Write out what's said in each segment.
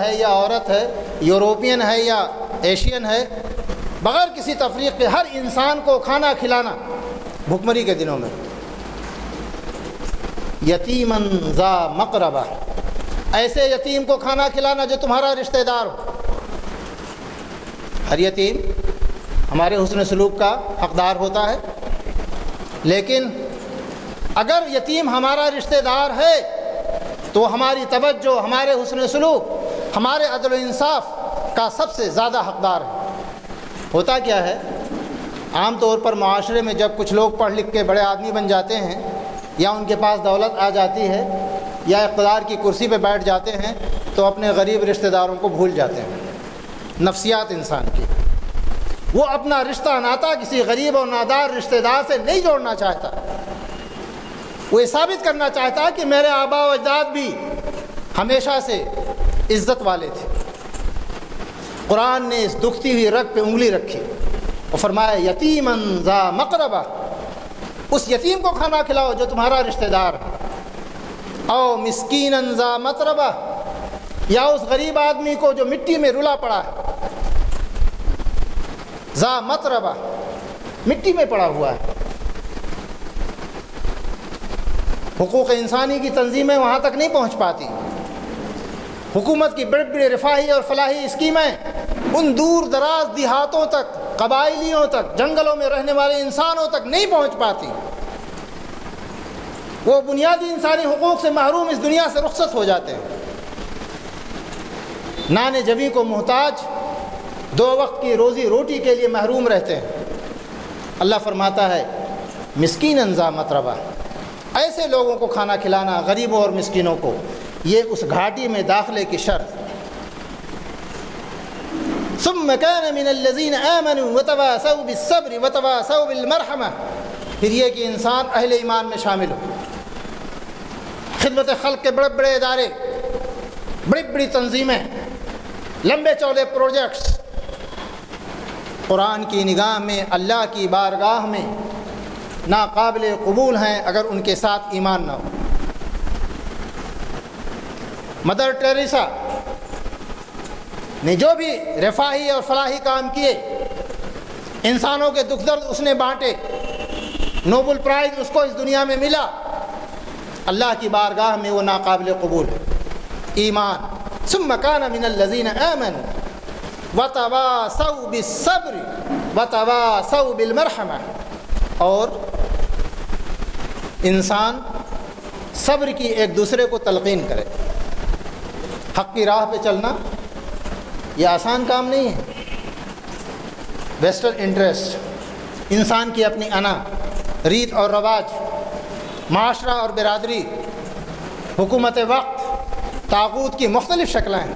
ہے یا عورت ہے، یوروپین ہے یا ایشین ہے، بغیر کسی تفریق کے ہر انسان کو کھانا کھلانا بھوکمری کے دنوں میں۔ یتیماً ذا مقربہ، ایسے یتیم کو کھانا کھلانا جو تمہارا رشتہ دار ہو۔ ہر یتیم ہمارے حسن سلوک کا حقدار ہوتا ہے، لیکن اگر یتیم ہمارا رشتہ دار ہے تو ہماری توجہ، ہمارے حسن سلوک، ہمارے عدل و انصاف کا سب سے زیادہ حقدار ہے۔ ہوتا کیا ہے، عام طور پر معاشرے میں جب کچھ لوگ پڑھ لکھ کے بڑے آدمی بن جاتے ہیں، یا ان کے پاس دولت آ جاتی ہے، یا اقتدار کی کرسی پہ بیٹھ جاتے ہیں، تو اپنے غریب رشتہ داروں کو بھول جاتے ہیں۔ نفسیات انسان کی، وہ اپنا رشتہ ناتا کسی غریب اور نادار رشتہ دار سے نہیں جوڑنا چاہتا۔ وہ یہ ثابت کرنا چاہتا کہ میرے آباء و اجداد بھی ہمیشہ سے عزت والے تھے۔ قرآن نے اس دکھتی ہوئی رگ پہ انگلی رکھی اور فرمایا یتیماً ذا مقربہ، اس یتیم کو کھانا کھلاؤ جو تمہارا رشتہ دار ہے۔ او مسکیناً ذا متربہ، یا اس غریب آدمی کو جو مٹی میں رلا پڑا ہے۔ ذا متربہ، مٹی میں پڑا ہوا ہے۔ حقوق انسانی کی تنظیمیں وہاں تک نہیں پہنچ پاتی، حکومت کی بڑی بڑی رفاہی اور فلاحی اسکیمیں ان دور دراز دیہاتوں تک، قبائلیوں تک، جنگلوں میں رہنے والے انسانوں تک نہیں پہنچ پاتی۔ وہ بنیادی انسانی حقوق سے محروم اس دنیا سے رخصت ہو جاتے ہیں۔ نان جوی کو محتاج، 2 وقت کی روزی روٹی کے لیے محروم رہتے ہیں۔ اللہ فرماتا ہے مسکیناً ذا متربہ، ایسے لوگوں کو کھانا کھلانا، غریبوں اور مسکینوں کو، یہ اس گھاٹی میں داخلے کی شرط۔ ثم كان من الذين آمنوا وتواصوا بالصبر وتواصوا بالمرحمة، پھر یہ کہ انسان اہل ایمان میں شامل ہو۔ خدمت خلق کے بڑے بڑے ادارے، بڑی بڑی تنظیمیں، لمبے چوڑے پروجیکٹس قرآن کی نگاہ میں، اللہ کی بارگاہ میں ناقابل قبول ہیں اگر ان کے ساتھ ایمان نہ ہو۔ مدر ٹریسا نے جو بھی رفاہی اور فلاحی کام کیے، انسانوں کے دکھ درد اس نے بانٹے، نوبل پرائز اس کو اس دنیا میں ملا، اللہ کی بارگاہ میں وہ ناقابل قبول ہے۔ ایمان۔ ثم كان من الذين آمنوا وتواصوا بالصبر وتواصوا بالمرحمة، اور انسان صبر کی ایک دوسرے کو تلقین کرے۔ حق کی راہ پہ چلنا یہ آسان کام نہیں ہے۔ ویسٹرن انٹرسٹ، انسان کی اپنی انا، ریت اور رواج، معاشرہ اور برادری، حکومت وقت، طاغوت کی مختلف شکلیں ہیں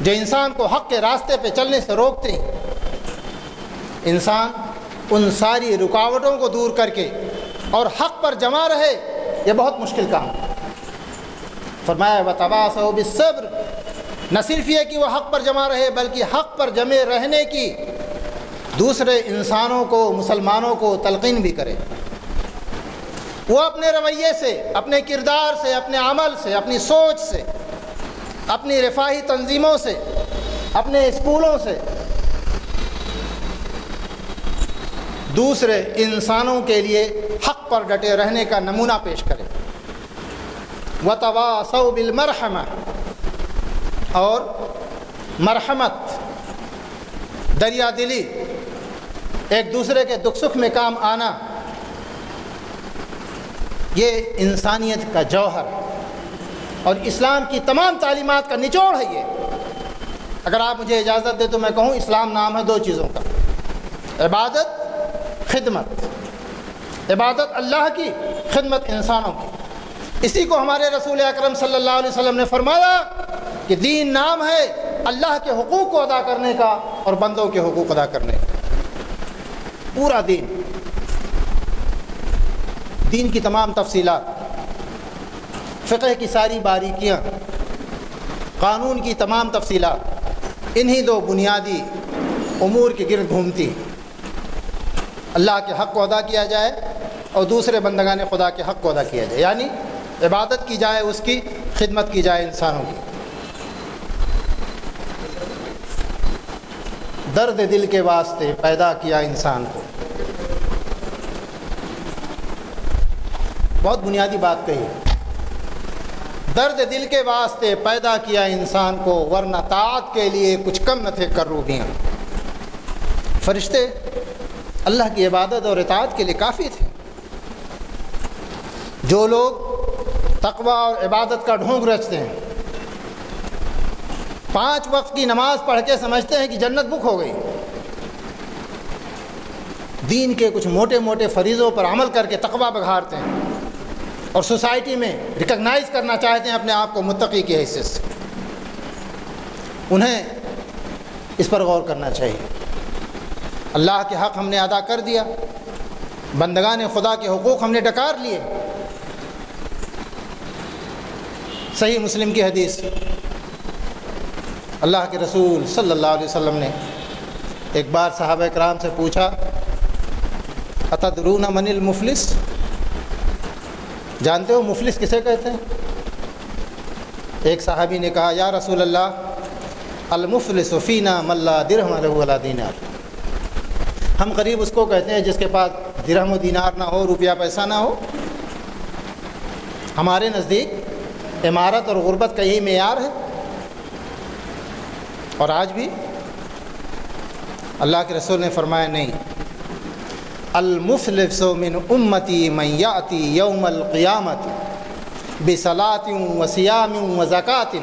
جو انسان کو حق کے راستے پہ چلنے سے روکتے ہیں۔ انسان ان ساری رکاوٹوں کو دور کر کے اور حق پر جمع رہے، یہ بہت مشکل کام ہے۔ فرمایا وتواصوا بالصبر، نہ صرف یہ کہ وہ حق پر جمع رہے بلکہ حق پر جمع رہنے کی دوسرے انسانوں کو، مسلمانوں کو تلقین بھی کرے۔ وہ اپنے رویے سے، اپنے کردار سے، اپنے عمل سے، اپنی سوچ سے، اپنی رفاہی تنظیموں سے، اپنے اسکولوں سے دوسرے انسانوں کے لیے حق پر ڈٹے رہنے کا نمونہ پیش کرے۔ وتواصوا بالمرحمہ، اور مرحمت، دریا دلی، ایک دوسرے کے دکھ سکھ میں کام آنا، یہ انسانیت کا جوہر اور اسلام کی تمام تعلیمات کا نچوڑ ہے۔ یہ اگر آپ مجھے اجازت دیں تو میں کہوں اسلام نام ہے 2 چیزوں کا، عبادت، خدمت۔ عبادت اللہ کی، خدمت انسانوں کی۔ اسی کو ہمارے رسول اکرم صلی اللہ علیہ وسلم نے فرمایا کہ دین نام ہے اللہ کے حقوق کو ادا کرنے کا اور بندوں کے حقوق ادا کرنے کا۔ پورا دین کی تمام تفصیلات، فقہ کی ساری باریکیاں، قانون کی تمام تفصیلات انہی 2 بنیادی امور کے گرد گھومتی ہیں۔ اللہ کے حق کو ادا کیا جائے اور دوسرے بندگان خدا کے حق کو ادا کیا جائے، یعنی عبادت کی جائے اس کی، خدمت کی جائے انسانوں کی۔ درد دل کے واسطے پیدا کیا انسان کو. بہت بنیادی بات کہی. درد دل کے واسطے پیدا کیا انسان کو، ورنہ طاعت کے لیے کچھ کم نہ تھے کروبیاں. فرشتے اللہ کی عبادت اور اطاعت کے لیے کافی تھے. جو لوگ تقوی اور عبادت کا ڈھونگ رچتے ہیں، 5 وقت کی نماز پڑھ کے سمجھتے ہیں کہ جنت بک ہو گئی، دین کے کچھ موٹے موٹے فریضوں پر عمل کر کے تقوی بگھارتے ہیں اور سوسائٹی میں ریکگنائز کرنا چاہتے ہیں اپنے آپ کو متقی کی حیثیت سے، انہیں اس پر غور کرنا چاہیے. اللہ کے حق ہم نے ادا کر دیا، بندگان خدا کے حقوق ہم نے ڈکار لیے. صحیح مسلم کی حدیث، اللہ کے رسول صلی اللہ علیہ وسلم نے ایک بار صحابہ کرام سے پوچھا، اتدرون من المفلس؟ جانتے ہو مفلس کسے کہتے ہیں؟ ایک صحابی نے کہا، یا رسول اللہ، المفلس فینا من لا درہم لہ ولا دینار. ہم غریب اس کو کہتے ہیں جس کے پاس درہم و دینار نہ ہو، روپیہ پیسہ نہ ہو. ہمارے نزدیک عمارت اور غربت کا یہی معیار ہے. اور آج بھی اللہ کے رسول نے فرمایا نہیں، المفلس من امتی من یاتی یوم القیامت بصلاۃ وصیام وزکاۃ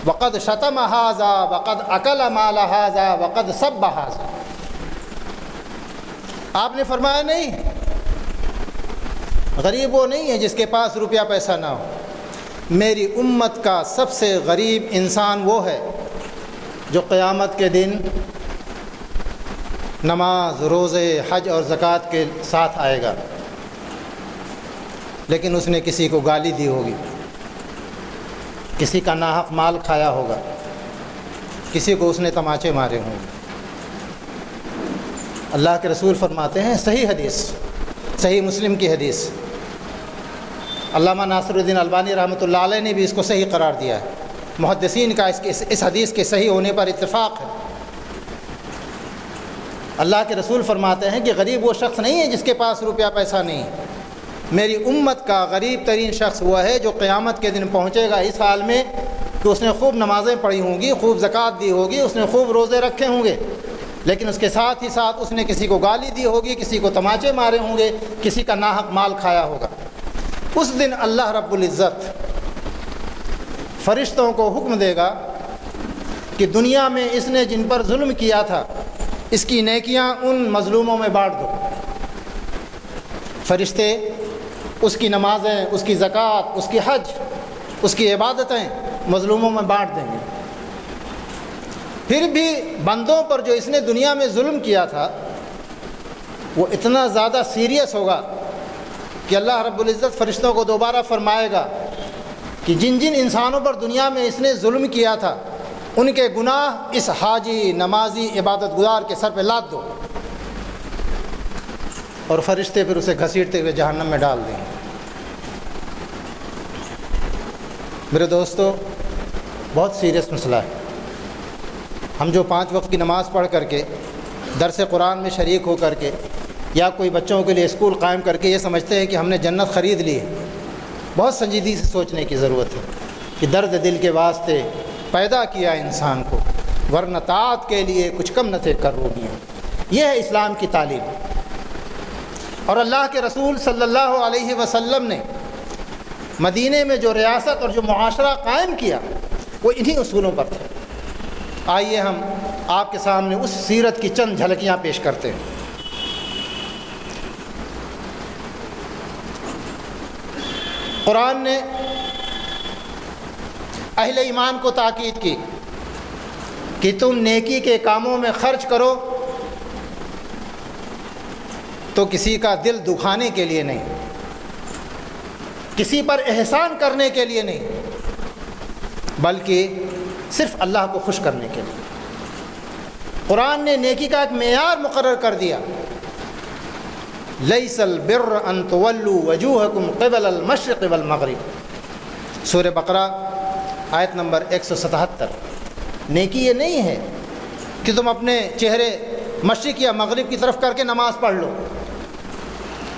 وقد شتم ھذا وقد اکل مال ھذا وقد سب ھذا. آپ نے فرمایا نہیں، غریب وہ نہیں ہے جس کے پاس روپیہ پیسہ نہ ہو. میری امت کا سب سے غریب انسان وہ ہے جو قیامت کے دن نماز، روزے، حج اور زکوٰۃ کے ساتھ آئے گا، لیکن اس نے کسی کو گالی دی ہوگی، کسی کا ناحق مال کھایا ہوگا، کسی کو اس نے تماچے مارے ہوں گے. اللہ کے رسول فرماتے ہیں، صحیح حدیث، صحیح مسلم کی حدیث، علامہ ناصر الدین البانی رحمۃ اللہ علیہ نے بھی اس کو صحیح قرار دیا ہے. محدثین کا اس حدیث کے صحیح ہونے پر اتفاق ہے. اللہ کے رسول فرماتے ہیں کہ غریب وہ شخص نہیں ہے جس کے پاس روپیہ پیسہ نہیں. میری امت کا غریب ترین شخص وہ ہے جو قیامت کے دن پہنچے گا اس حال میں کہ اس نے خوب نمازیں پڑھی ہوں گی، خوب زکوٰۃ دی ہوگی، اس نے خوب روزے رکھے ہوں گے، لیکن اس کے ساتھ ہی ساتھ اس نے کسی کو گالی دی ہوگی، کسی کو تماچے مارے ہوں گے، کسی کا ناحق مال کھایا ہوگا. اس دن اللہ رب العزت فرشتوں کو حکم دے گا کہ دنیا میں اس نے جن پر ظلم کیا تھا اس کی نیکیاں ان مظلوموں میں بانٹ دو. فرشتے اس کی نمازیں، اس کی زکوٰۃ، اس کی حج، اس کی عبادتیں مظلوموں میں بانٹ دیں گے. پھر بھی بندوں پر جو اس نے دنیا میں ظلم کیا تھا وہ اتنا زیادہ سیریس ہوگا کہ اللہ رب العزت فرشتوں کو دوبارہ فرمائے گا کہ جن جن انسانوں پر دنیا میں اس نے ظلم کیا تھا ان کے گناہ اس حاجی، نمازی، عبادت گزار کے سر پہ لاد دو. اور فرشتے پھر اسے گھسیٹتے ہوئے جہنم میں ڈال دیں گے. میرے دوستو، بہت سیریس مسئلہ ہے. ہم جو 5 وقت کی نماز پڑھ کر کے، درس قرآن میں شریک ہو کر کے، یا کوئی بچوں کے لیے اسکول قائم کر کے یہ سمجھتے ہیں کہ ہم نے جنت خرید لی ہے، بہت سنجیدگی سے سوچنے کی ضرورت ہے کہ درد دل کے واسطے پیدا کیا انسان کو، ورنہ طاعت کے لیے کچھ کم نہ تھے کروبیاں. یہ ہے اسلام کی تعلیم. اور اللہ کے رسول صلی اللہ علیہ وسلم نے مدینے میں جو ریاست اور جو معاشرہ قائم کیا وہ انہی اصولوں پر تھا. آئیے ہم آپ کے سامنے اس سیرت کی چند جھلکیاں پیش کرتے ہیں. قرآن نے اہل ایمان کو تاکید کی کہ تم نیکی کے کاموں میں خرچ کرو تو کسی کا دل دکھانے کے لیے نہیں، کسی پر احسان کرنے کے لیے نہیں، بلکہ صرف اللہ کو خوش کرنے کے لیے. قرآن نے نیکی کا ایک معیار مقرر کر دیا. لیس البر ان تولوا وجوہکم قبل المشرق والمغرب، سورہ بقرہ آیت نمبر 177. نیکی یہ نہیں ہے کہ تم اپنے چہرے مشرق یا مغرب کی طرف کر کے نماز پڑھ لو۔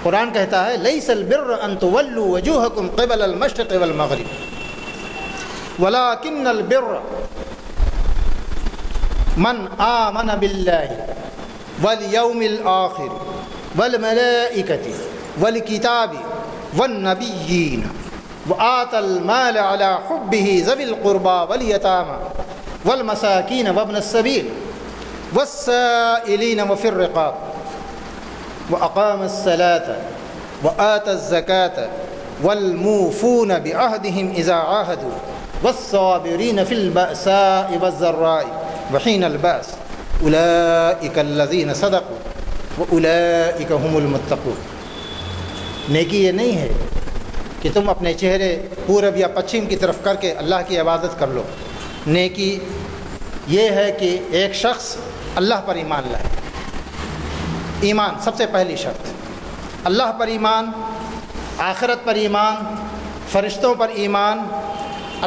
قرآن کہتا ہے لیس البر ان تولوا وجوہکم قبل المشرق والمغرب ولکن البر من آمن باللہ والیوم الآخر والملائکۃ والکتاب والنبیین وآتى المال على حبه ذوي القربى واليتامى والمساكين وابن السبيل والسائلين وفي الرقاب وأقام الصلاة وآتى الزكاة والموفون بعهدهم إذا عاهدوا والصابرين في البأساء والضراء وحين البأس أولئك الذين صدقوا وأولئك هم المتقون۔ نیکی یہ نہیں ہے کہ تم اپنے چہرے پورب یا پچھم کی طرف کر کے اللہ کی عبادت کر لو۔ نیکی یہ ہے کہ ایک شخص اللہ پر ایمان لائے۔ ایمان سب سے پہلی شرط، اللہ پر ایمان، آخرت پر ایمان، فرشتوں پر ایمان،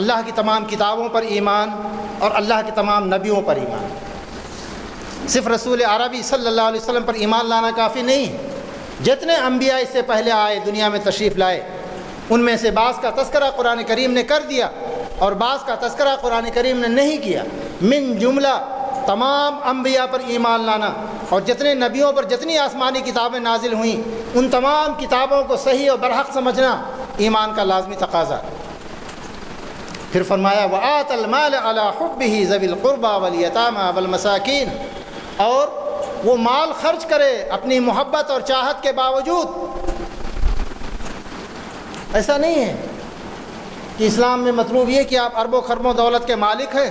اللہ کی تمام کتابوں پر ایمان اور اللہ کے تمام نبیوں پر ایمان۔ صرف رسول عربی صلی اللہ علیہ وسلم پر ایمان لانا کافی نہیں ہے۔ جتنے انبیاء اس سے پہلے آئے، دنیا میں تشریف لائے، ان میں سے بعض کا تذکرہ قرآن کریم نے کر دیا اور بعض کا تذکرہ قرآن کریم نے نہیں کیا۔ من جملہ تمام انبیاء پر ایمان لانا اور جتنے نبیوں پر جتنی آسمانی کتابیں نازل ہوئیں ان تمام کتابوں کو صحیح اور برحق سمجھنا ایمان کا لازمی تقاضا۔ پھر فرمایا وآت المال علی حبہ ذوی القربى والیتامى والمساکین، اور وہ مال خرچ کرے اپنی محبت اور چاہت کے باوجود۔ ایسا نہیں ہے کہ اسلام میں مطلوب یہ کہ آپ اربوں خربوں دولت کے مالک ہیں،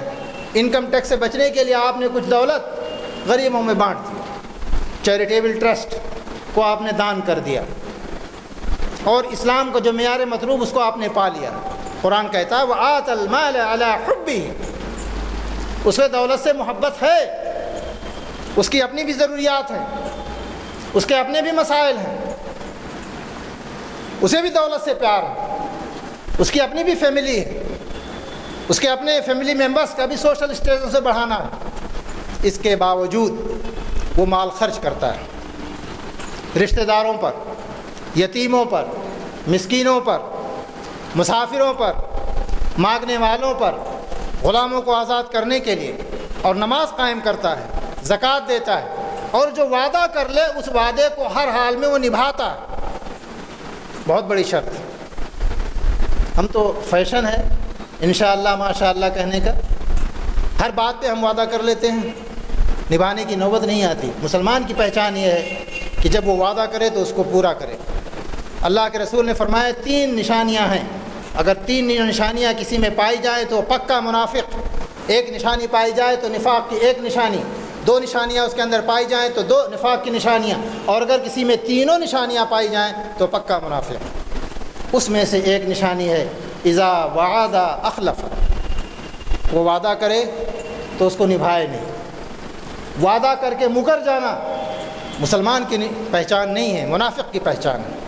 انکم ٹیکس سے بچنے کے لیے آپ نے کچھ دولت غریبوں میں بانٹ دی، چیریٹیبل ٹرسٹ کو آپ نے دان کر دیا، اور اسلام کا جو معیار مطلوب اس کو آپ نے پا لیا۔ قرآن کہتا ہے وآت المال علی حبہ، اسے دولت سے محبت ہے، اس کی اپنی بھی ضروریات ہیں، اس کے اپنے بھی مسائل ہیں، اسے بھی دولت سے پیار ہے، اس کی اپنی بھی فیملی ہے، اس کے اپنے فیملی ممبرس کا بھی سوشل اسٹیٹس سے بڑھانا ہے۔ اس کے باوجود وہ مال خرچ کرتا ہے رشتہ داروں پر، یتیموں پر، مسکینوں پر، مسافروں پر، مانگنے والوں پر، غلاموں کو آزاد کرنے کے لیے، اور نماز قائم کرتا ہے، زکوٰۃ دیتا ہے، اور جو وعدہ کر لے اس وعدے کو ہر حال میں وہ نبھاتا ہے۔ بہت بڑی شرط۔ ہم تو فیشن ہے انشاءاللہ ماشاءاللہ کہنے کا، ہر بات پہ ہم وعدہ کر لیتے ہیں، نبھانے کی نوبت نہیں آتی۔ مسلمان کی پہچان یہ ہے کہ جب وہ وعدہ کرے تو اس کو پورا کرے۔ اللہ کے رسول نے فرمایا 3 نشانیاں ہیں، اگر 3 نشانیاں کسی میں پائی جائیں تو پکا منافق، 1 نشانی پائی جائے تو نفاق کی 1 نشانی، 2 نشانیاں اس کے اندر پائی جائیں تو 2 نفاق کی نشانیاں، اور اگر کسی میں 3 نشانیاں پائی جائیں تو پکا منافق۔ اس میں سے 1 نشانی ہے اذا وعد اخلف، وہ وعدہ کرے تو اس کو نبھائے نہیں۔ وعدہ کر کے مکر جانا مسلمان کی پہچان نہیں ہے، منافق کی پہچان ہے۔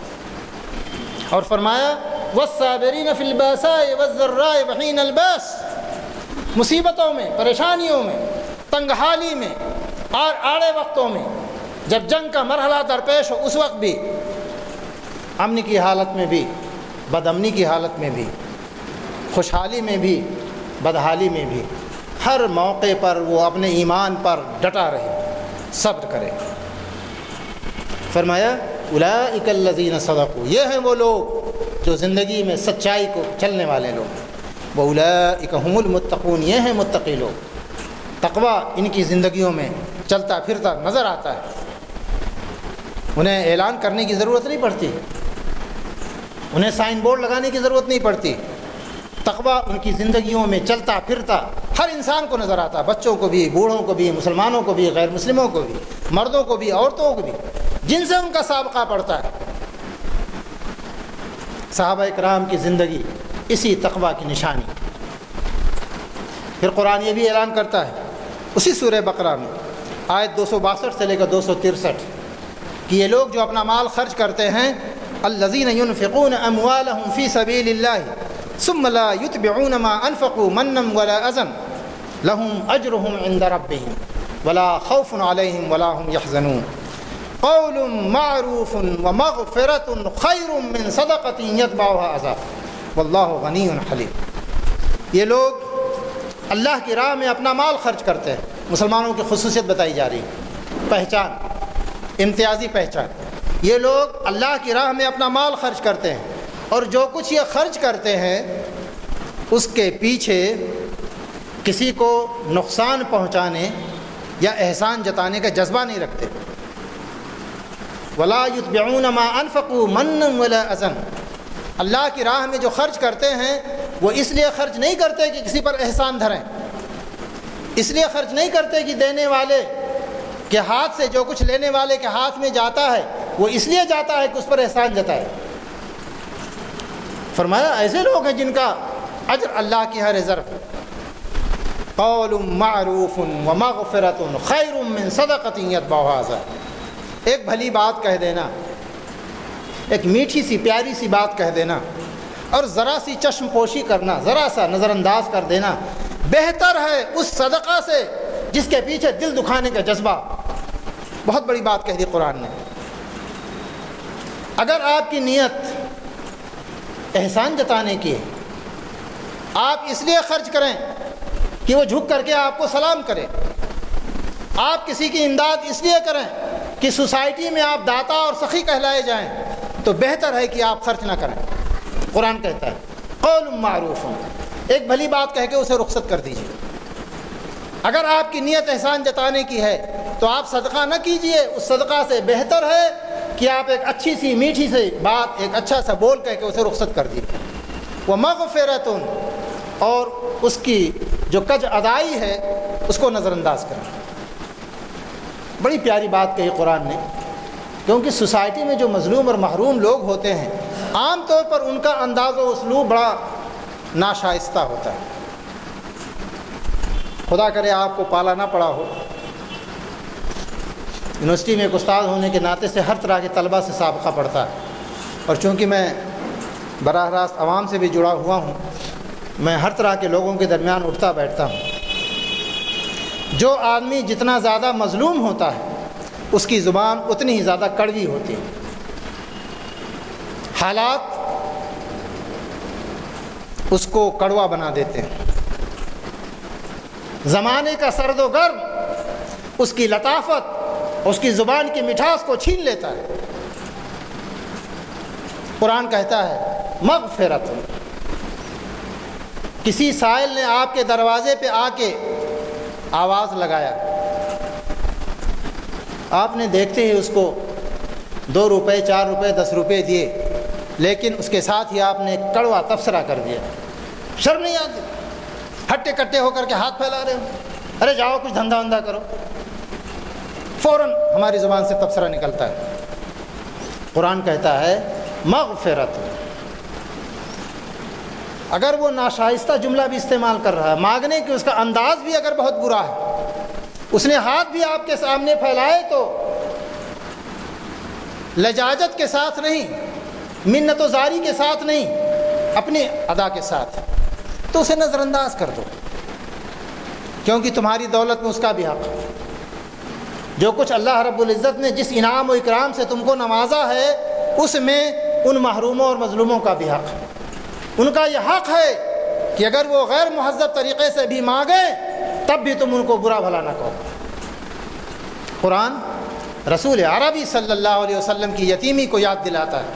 اور فرمایا والصابرین فی الباساء والضراء وحین الباس، مصیبتوں میں، پریشانیوں میں، تنگ حالی میں اور آڑے وقتوں میں، جب جنگ کا مرحلہ درپیش ہو اس وقت بھی، امن کی حالت میں بھی، بدامنی کی حالت میں بھی، خوشحالی میں بھی، بدحالی میں بھی، ہر موقع پر وہ اپنے ایمان پر ڈٹا رہے، صبر کرے۔ فرمایا اولئک الذین صدقوا، یہ ہیں وہ لوگ جو زندگی میں سچائی کو چلنے والے لوگ، واولئک هم المتقون، یہ ہیں متقی لوگ۔ تقوی ان کی زندگیوں میں چلتا پھرتا نظر آتا ہے، انہیں اعلان کرنے کی ضرورت نہیں پڑتی، انہیں سائن بورڈ لگانے کی ضرورت نہیں پڑتی۔ تقوی ان کی زندگیوں میں چلتا پھرتا ہر انسان کو نظر آتا ہے، بچوں کو بھی، بوڑھوں کو بھی، مسلمانوں کو بھی، غیر مسلموں کو بھی، مردوں کو بھی، عورتوں کو بھی، جن سے ان کا سابقہ پڑتا ہے۔ صحابہ کرام کی زندگی اسی تقوی کی نشانی۔ پھر قرآن یہ بھی اعلان کرتا ہے اسی سورہ بقرہ میں آیت 262 سے لے کر 263 کہ یہ لوگ جو اپنا مال خرچ کرتے ہیں، الذین ينفقون اموالهم فی سبیل اللہ ثم لا يتبعون ما انفقوا منا ولا اذى لهم اجرهم عند ربهم ولا خوف علیہم ولا هم يحزنون قول معروف ومغفرۃ خیر من صدقۃ یتبعها اذى واللہ غنی حلیم۔ یہ لوگ اللہ کی راہ میں اپنا مال خرچ کرتے ہیں۔ مسلمانوں کی خصوصیت بتائی جا رہی ہے، پہچان، امتیازی پہچان۔ یہ لوگ اللہ کی راہ میں اپنا مال خرچ کرتے ہیں اور جو کچھ یہ خرچ کرتے ہیں اس کے پیچھے کسی کو نقصان پہنچانے یا احسان جتانے کا جذبہ نہیں رکھتے۔ ولا یتبعون ما انفقوا منا ولا اذى، اللہ کی راہ میں جو خرچ کرتے ہیں وہ اس لیے خرچ نہیں کرتے کہ کسی پر احسان دھریں، اس لیے خرچ نہیں کرتے کہ دینے والے کے ہاتھ سے جو کچھ لینے والے کے ہاتھ میں جاتا ہے وہ اس لیے جاتا ہے کہ اس پر احسان جتائے۔ فرمایا ایسے لوگ ہیں جن کا اجر اللہ کی ہے ریزرو۔ قول معروف ومغفرۃ خیر من صدقۃ یتبعها اذى، ایک بھلی بات کہہ دینا، ایک میٹھی سی پیاری سی بات کہہ دینا اور ذرا سی چشم پوشی کرنا، ذرا سا نظر انداز کر دینا بہتر ہے اس صدقہ سے جس کے پیچھے دل دکھانے کا جذبہ۔ بہت بڑی بات کہہ دی قرآن نے۔ اگر آپ کی نیت احسان جتانے کی ہے، آپ اس لیے خرچ کریں کہ وہ جھک کر کے آپ کو سلام کرے، آپ کسی کی امداد اس لیے کریں کہ سوسائٹی میں آپ داتا اور سخی کہلائے جائیں، تو بہتر ہے کہ آپ خرچ نہ کریں۔ قرآن کہتا ہے قول معروف، ایک بھلی بات کہہ کے اسے رخصت کر دیجیے۔ اگر آپ کی نیت احسان جتانے کی ہے تو آپ صدقہ نہ کیجئے، اس صدقہ سے بہتر ہے کہ آپ ایک اچھی سی میٹھی سی بات، ایک اچھا سا بول کہہ کے اسے رخصت کر دیجیے۔ ومغفرۃ، اور اس کی جو کج ادائی ہے اس کو نظر انداز کریں۔ بڑی پیاری بات کہی قرآن نے، کیونکہ سوسائٹی میں جو مظلوم اور محروم لوگ ہوتے ہیں عام طور پر ان کا انداز و اسلوب بڑا ناشائستہ ہوتا ہے۔ خدا کرے آپ کو پالا نہ پڑا ہو۔ یونیورسٹی میں ایک استاد ہونے کے ناطے سے ہر طرح کے طلبہ سے سابقہ پڑتا ہے، اور چونکہ میں براہ راست عوام سے بھی جڑا ہوا ہوں، میں ہر طرح کے لوگوں کے درمیان اٹھتا بیٹھتا ہوں۔ جو آدمی جتنا زیادہ مظلوم ہوتا ہے اس کی زبان اتنی ہی زیادہ کڑوی ہوتی ہے۔ حالات اس کو کڑوا بنا دیتے ہیں، زمانے کا سرد و گرم اس کی لطافت، اس کی زبان کی مٹھاس کو چھین لیتا ہے۔ قرآن کہتا ہے مغفرت، کسی سائل نے آپ کے دروازے پہ آ کے آواز لگایا، آپ نے دیکھتے ہی اس کو 2 روپے 4 روپے 10 روپے دیے، لیکن اس کے ساتھ ہی آپ نے ایک کڑوا تبصرہ کر دیا۔ شرم نہیں آتی؟ ہٹے کٹے ہو کر کے ہاتھ پھیلا رہے ہو، ارے جاؤ کچھ دھندا وندہ کرو، فوراً ہماری زبان سے تبصرہ نکلتا ہے۔ قرآن کہتا ہے مغفرت، اگر وہ ناشائستہ جملہ بھی استعمال کر رہا ہے، مانگنے کی اس کا انداز بھی اگر بہت برا ہے، اس نے ہاتھ بھی آپ کے سامنے پھیلائے تو لجاجت کے ساتھ نہیں، منت و زاری کے ساتھ نہیں، اپنی ادا کے ساتھ، تو اسے نظر انداز کر دو، کیونکہ تمہاری دولت میں اس کا بھی حق ہے۔ جو کچھ اللہ رب العزت نے جس انعام و اکرام سے تم کو نوازا ہے اس میں ان محروموں اور مظلوموں کا بھی حق ہے۔ ان کا یہ حق ہے کہ اگر وہ غیر مہذب طریقے سے بھی مانگیں تب بھی تم ان کو برا بھلا نہ کہو۔ قرآن رسول عربی صلی اللہ علیہ وسلم کی یتیمی کو یاد دلاتا ہے۔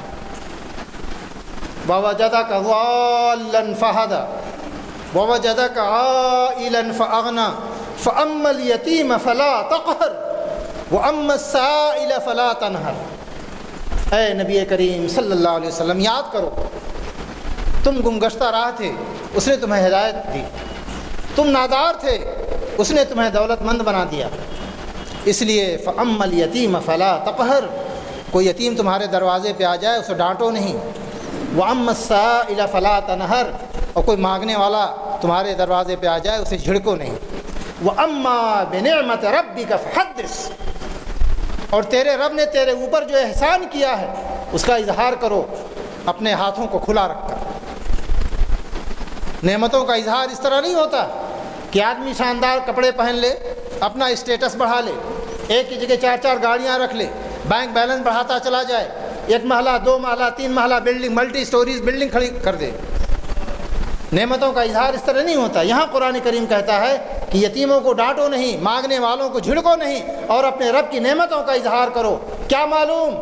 وَوَجَدَكَ ضَالًّا فَهَدَىٰ وَوَجَدَكَ عَائِلًا فَأَغْنَىٰ فَأَمَّا الْيَتِيمَ فَلَا تَقْهَرْ وَأَمَّا السَّائِلَ فَلَا تَنْهَرْ۔ اے نبی کریم صلی اللہ علیہ وسلم، یاد کرو، تم گمگشتہ راہ تھے، اس نے تمہیں ہدایت دی، تم نادار تھے، اس نے تمہیں دولت مند بنا دیا، اس لیے فَأَمَّا الْيَتِيمَ فَلَا تَقْهَرْ، کوئی یتیم تمہارے دروازے پہ آ جائے اسے ڈانٹو نہیں، وَأَمَّا السَّائِلَ فَلَا تَنْهَرْ، اور کوئی مانگنے والا تمہارے دروازے پہ آ جائے اسے جھڑکو نہیں، وَأَمَّا بِنِعْمَةِ رَبِّكَ فَحَدِّثْ، اور تیرے رب نے تیرے اوپر جو احسان کیا ہے اس کا اظہار کرو اپنے ہاتھوں کو کھلا رکھ کر۔ نعمتوں کا اظہار اس طرح نہیں ہوتا کہ آدمی شاندار کپڑے پہن لے، اپنا اسٹیٹس بڑھا لے، ایک کی جگہ 4 گاڑیاں رکھ لے، بینک بیلنس بڑھاتا چلا جائے، 1 محلہ 2 محلہ 3 محلہ بلڈنگ، ملٹی سٹوریز بلڈنگ کھڑی کر دے۔ نعمتوں کا اظہار اس طرح نہیں ہوتا۔ یہاں قرآن کریم کہتا ہے کہ یتیموں کو ڈانٹو نہیں، مانگنے والوں کو جھڑکو نہیں، اور اپنے رب کی نعمتوں کا اظہار کرو۔ کیا معلوم